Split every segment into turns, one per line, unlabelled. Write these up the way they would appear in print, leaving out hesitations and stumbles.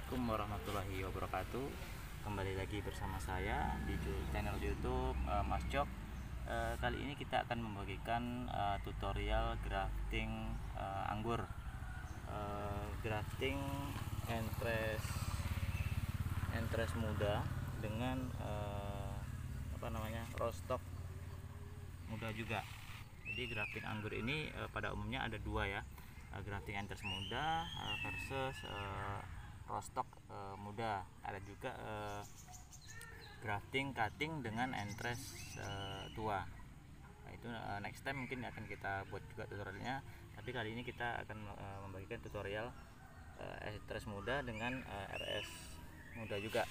Assalamualaikum warahmatullahi wabarakatuh. Kembali lagi bersama saya di channel YouTube Mas Cok. Kali ini kita akan membagikan tutorial grafting anggur, grafting entres muda dengan rostock muda juga. Jadi grafting anggur ini pada umumnya ada dua ya, grafting entres muda versus rostock muda. Ada juga grafting cutting dengan entres tua. Nah, itu next time mungkin akan kita buat juga tutorialnya, tapi kali ini kita akan membagikan tutorial entres muda dengan RS muda juga.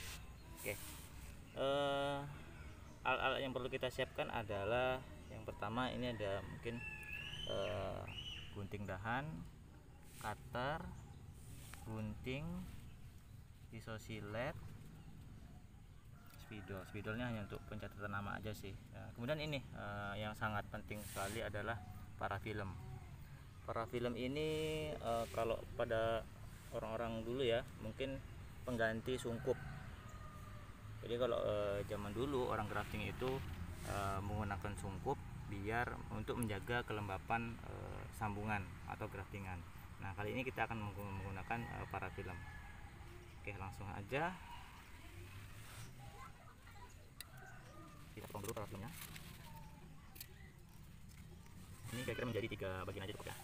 Oke. Alat-alat yang perlu kita siapkan adalah yang pertama ini ada mungkin gunting dahan, cutter, gunting, pisau silet, spidolnya hanya untuk pencatatan nama aja sih. Nah, kemudian ini yang sangat penting sekali adalah parafilm. Parafilm ini kalau pada orang-orang dulu ya mungkin pengganti sungkup. Jadi kalau zaman dulu orang grafting itu menggunakan sungkup biar untuk menjaga kelembapan sambungan atau graftingan. Nah, kali ini kita akan menggunakan parafilm. Oke, langsung aja kita potong dulu parafilmnya. Ini kira-kira menjadi 3 bagian aja cukup ya.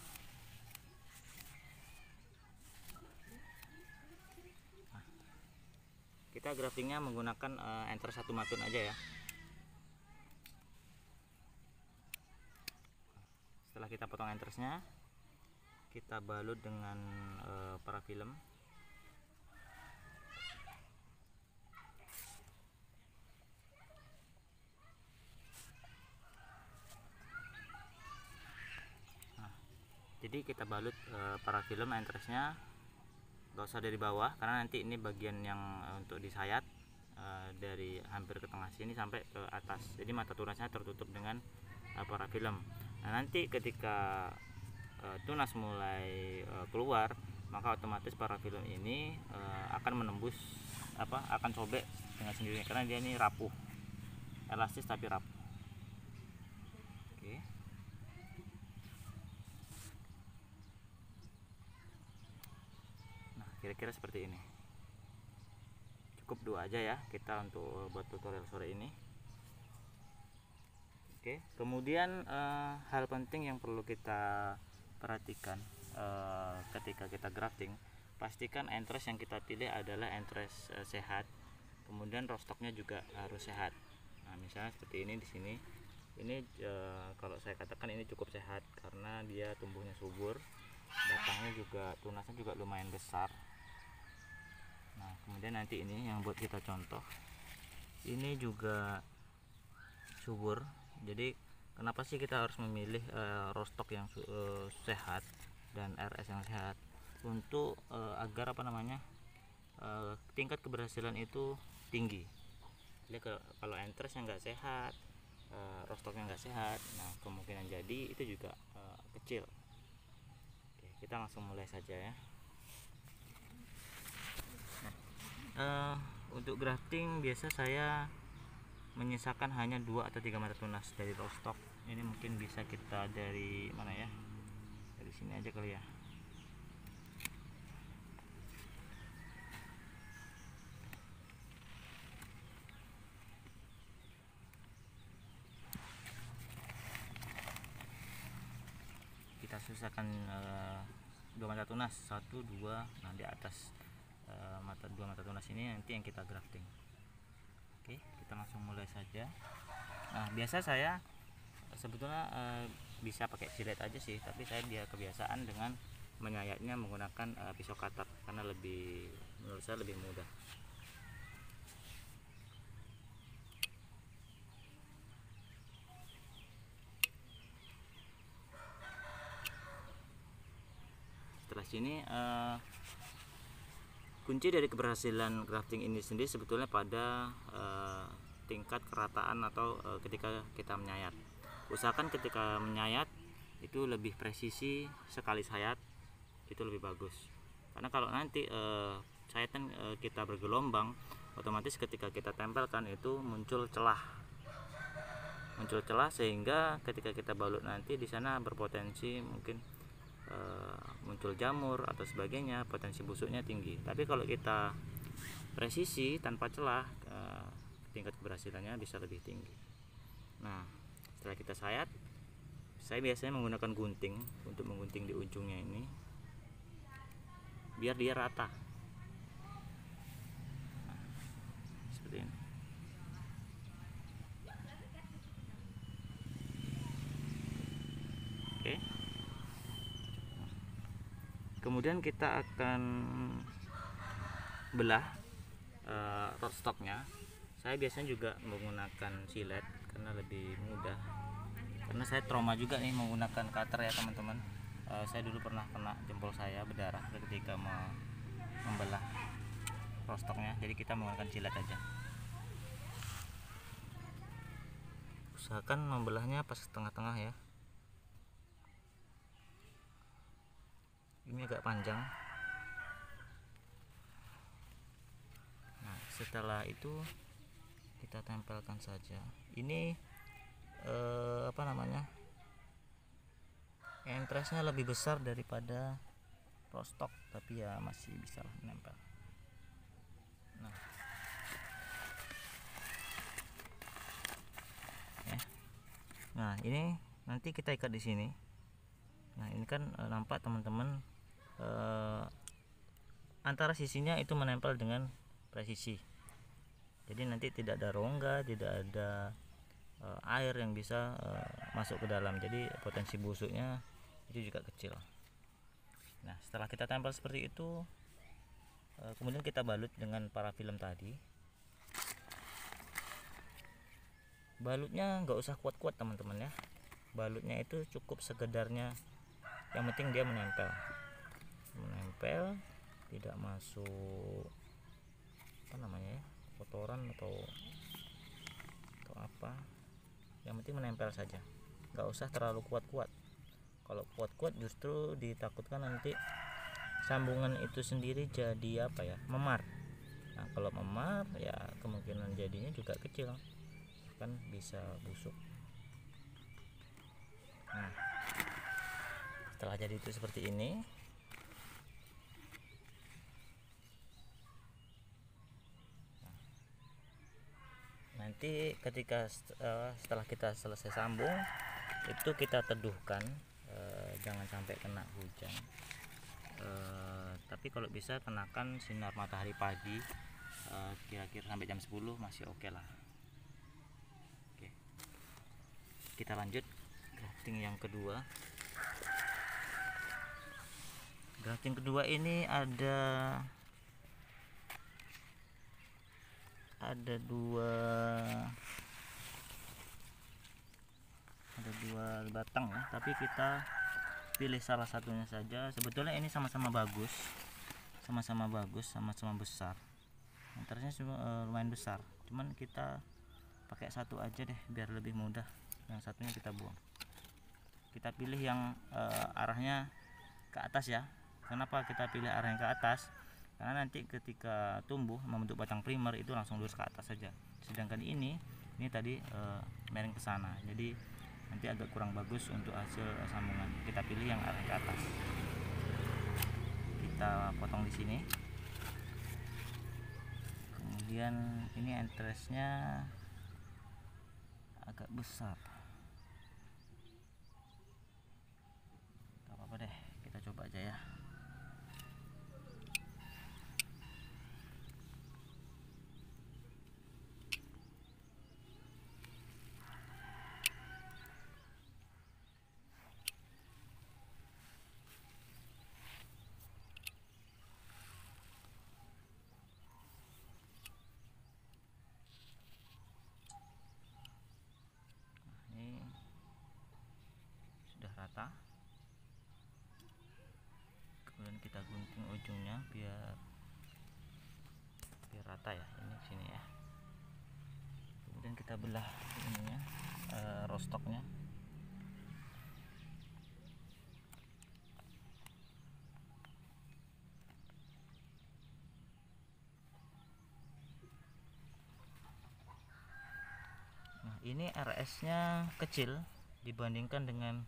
Nah, kita graftingnya menggunakan entres 1 matun aja ya. Setelah kita potong entresnya, kita balut dengan parafilm. Nah, jadi kita balut parafilm entresnya, gak usah dari bawah karena nanti ini bagian yang untuk disayat dari hampir ke tengah sini sampai ke atas. Jadi mata tunasnya tertutup dengan parafilm. Nah, nanti ketika tunas mulai keluar, maka otomatis parafilm ini akan menembus akan sobek dengan sendirinya karena dia ini rapuh, elastis tapi rapuh. Oke. Nah, kira-kira seperti ini. Cukup 2 aja ya kita untuk buat tutorial sore ini. Oke, kemudian hal penting yang perlu kita perhatikan ketika kita grafting, pastikan entres yang kita pilih adalah entres sehat. Kemudian rostoknya juga harus sehat. Nah, misalnya seperti ini di sini. Ini kalau saya katakan ini cukup sehat karena dia tumbuhnya subur, batangnya juga, tunasnya juga lumayan besar. Nah, kemudian nanti ini yang buat kita contoh. Ini juga subur. Jadi kenapa sih kita harus memilih rostock yang sehat dan RS yang sehat untuk agar tingkat keberhasilan itu tinggi. Jadi kalau entres yang nggak sehat, rostoknya nggak sehat, nah kemungkinan jadi itu juga kecil. Oke, kita langsung mulai saja ya. Nah, untuk grafting biasa saya menyisakan hanya 2 atau 3 mata tunas dari rostok. Ini mungkin bisa kita dari mana ya, dari sini aja kali ya. Kita sisakan 2 mata tunas, 1, 2. Nah, di atas 2 mata tunas ini nanti yang kita grafting. Oke, kita langsung mulai saja. Nah, biasa saya sebetulnya bisa pakai silet aja sih, tapi saya dia kebiasaan dengan menyayatnya menggunakan pisau cutter karena menurut saya lebih mudah. Setelah sini kunci dari keberhasilan grafting ini sendiri sebetulnya pada tingkat kerataan atau ketika kita menyayat. Usahakan ketika menyayat itu lebih presisi, sekali sayat itu lebih bagus. Karena kalau nanti sayetan kita bergelombang, otomatis ketika kita tempelkan itu muncul celah sehingga ketika kita balut nanti di sana berpotensi mungkin muncul jamur atau sebagainya, potensi busuknya tinggi. Tapi kalau kita presisi tanpa celah, tingkat keberhasilannya bisa lebih tinggi. Nah, setelah kita sayat, saya biasanya menggunakan gunting untuk menggunting di ujungnya ini biar dia rata. Nah, seperti ini. Oke. Kemudian kita akan belah rotstocknya. Saya biasanya juga menggunakan silet karena lebih mudah. Karena saya trauma juga nih menggunakan cutter ya teman-teman. Saya dulu pernah kena jempol saya berdarah ketika membelah rotstocknya. Jadi kita menggunakan silet aja. Usahakan membelahnya pas tengah-tengah ya. Ini agak panjang. Nah, setelah itu kita tempelkan saja. Ini entresnya lebih besar daripada rotstock, tapi ya masih bisa menempel. Nah, ya. Nah, ini nanti kita ikat di sini. Nah, ini kan nampak teman-teman, antara sisinya itu menempel dengan presisi. Jadi nanti tidak ada rongga, tidak ada air yang bisa masuk ke dalam. Jadi potensi busuknya itu juga kecil. Nah, setelah kita tempel seperti itu, kemudian kita balut dengan parafilm tadi. Balutnya nggak usah kuat-kuat teman-teman ya. Balutnya itu cukup sekedarnya, yang penting dia menempel, tidak masuk kotoran atau apa. Yang penting menempel saja, nggak usah terlalu kuat-kuat. Kalau kuat-kuat justru ditakutkan nanti sambungan itu sendiri jadi memar. Nah, kalau memar ya kemungkinan jadinya juga kecil, kan bisa busuk. Nah, setelah jadi itu seperti ini, nanti ketika setelah kita selesai sambung itu kita teduhkan, jangan sampai kena hujan, tapi kalau bisa kenakan sinar matahari pagi, kira-kira sampai jam 10 masih oke lah. Oke, kita lanjut grafting yang kedua. Grafting kedua ini ada dua batang ya, tapi kita pilih salah satunya saja. Sebetulnya ini sama-sama bagus, sama-sama besar. Antaranya lumayan besar, cuman kita pakai satu aja deh biar lebih mudah. Yang satunya kita buang. Kita pilih yang arahnya ke atas ya. Kenapa kita pilih arah yang ke atas? Karena nanti ketika tumbuh membentuk batang primer itu langsung lurus ke atas saja. Sedangkan ini tadi miring ke sana. Jadi nanti agak kurang bagus untuk hasil sambungan. Kita pilih yang arah ke atas. Kita potong di sini. Kemudian ini entresnya agak besar. Gak apa-apa deh, kita coba aja ya. Rata, kemudian kita gunting ujungnya biar rata ya, ini sini ya. Kemudian kita belah ininya, rotstocknya. ini RS nya kecil dibandingkan dengan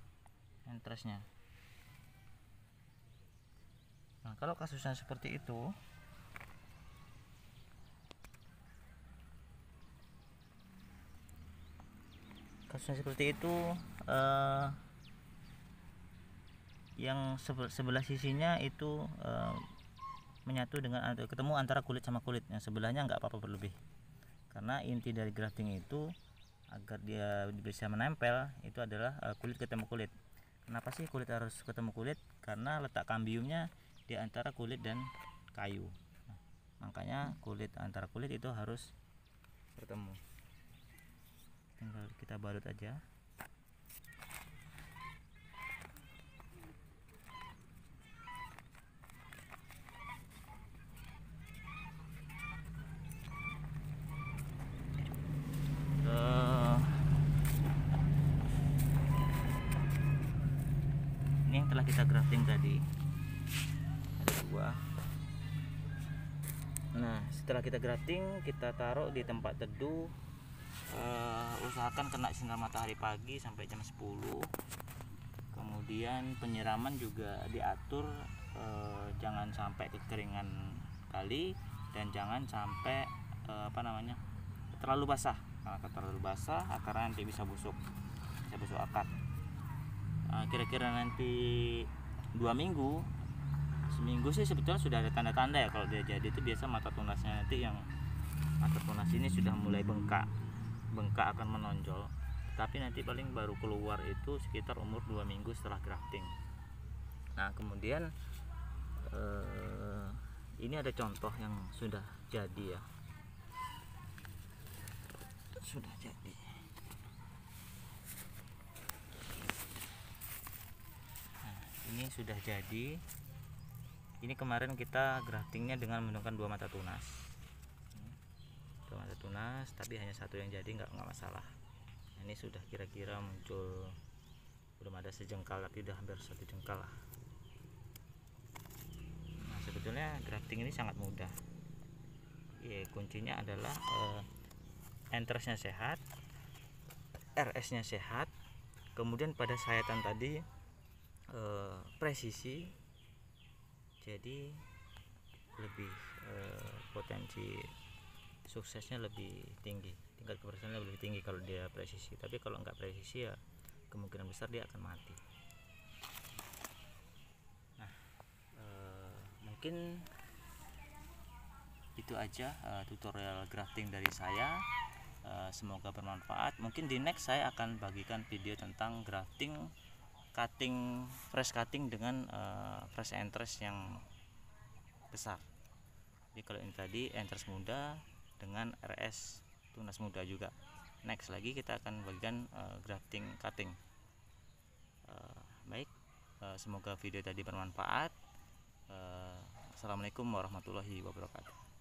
interest nya. Nah, kalau kasusnya seperti itu, yang sebelah sisinya itu menyatu dengan atau ketemu antara kulit sama kulit, yang sebelahnya nggak apa-apa berlebih, karena inti dari grafting itu agar dia bisa menempel itu adalah kulit ketemu kulit. Kenapa sih kulit harus ketemu kulit? Karena letak kambiumnya di antara kulit dan kayu. Nah, makanya kulit antara kulit itu harus bertemu. Tinggal kita balut aja. Ini yang telah kita grafting tadi, ada 2. Nah, setelah kita grafting, kita taruh di tempat teduh. Usahakan kena sinar matahari pagi sampai jam 10. Kemudian penyiraman juga diatur, jangan sampai kekeringan kali, dan jangan sampai terlalu basah. Kalau terlalu basah akarnya nanti bisa busuk akar. Kira-kira nanti 2 minggu, seminggu sih sebetulnya sudah ada tanda-tanda ya kalau dia jadi. Itu biasa mata tunasnya nanti, yang mata tunas ini sudah mulai bengkak akan menonjol, tapi nanti paling baru keluar itu sekitar umur 2 minggu setelah grafting. Nah, kemudian ini ada contoh yang sudah jadi ya, sudah jadi. Nah, ini sudah jadi. Ini kemarin kita graftingnya dengan menggunakan 2 mata tunas. 2 mata tunas, tapi hanya 1 yang jadi, nggak masalah. Nah, ini sudah kira-kira muncul, belum ada sejengkal tapi udah hampir 1 jengkal lah. Nah, sebetulnya grafting ini sangat mudah. Kuncinya adalah entrance-nya sehat, RS-nya sehat, kemudian pada sayatan tadi presisi, jadi lebih potensi suksesnya lebih tinggi, tingkat keberhasilannya lebih tinggi kalau dia presisi. Tapi kalau nggak presisi ya kemungkinan besar dia akan mati. Nah, mungkin itu aja tutorial grafting dari saya. Semoga bermanfaat. Mungkin di next saya akan bagikan video tentang grafting fresh cutting dengan fresh entrance yang besar. Jadi kalau ini tadi entrance muda dengan RS tunas muda juga. Next lagi kita akan bagikan grafting cutting. Baik, semoga video tadi bermanfaat. Assalamualaikum warahmatullahi wabarakatuh.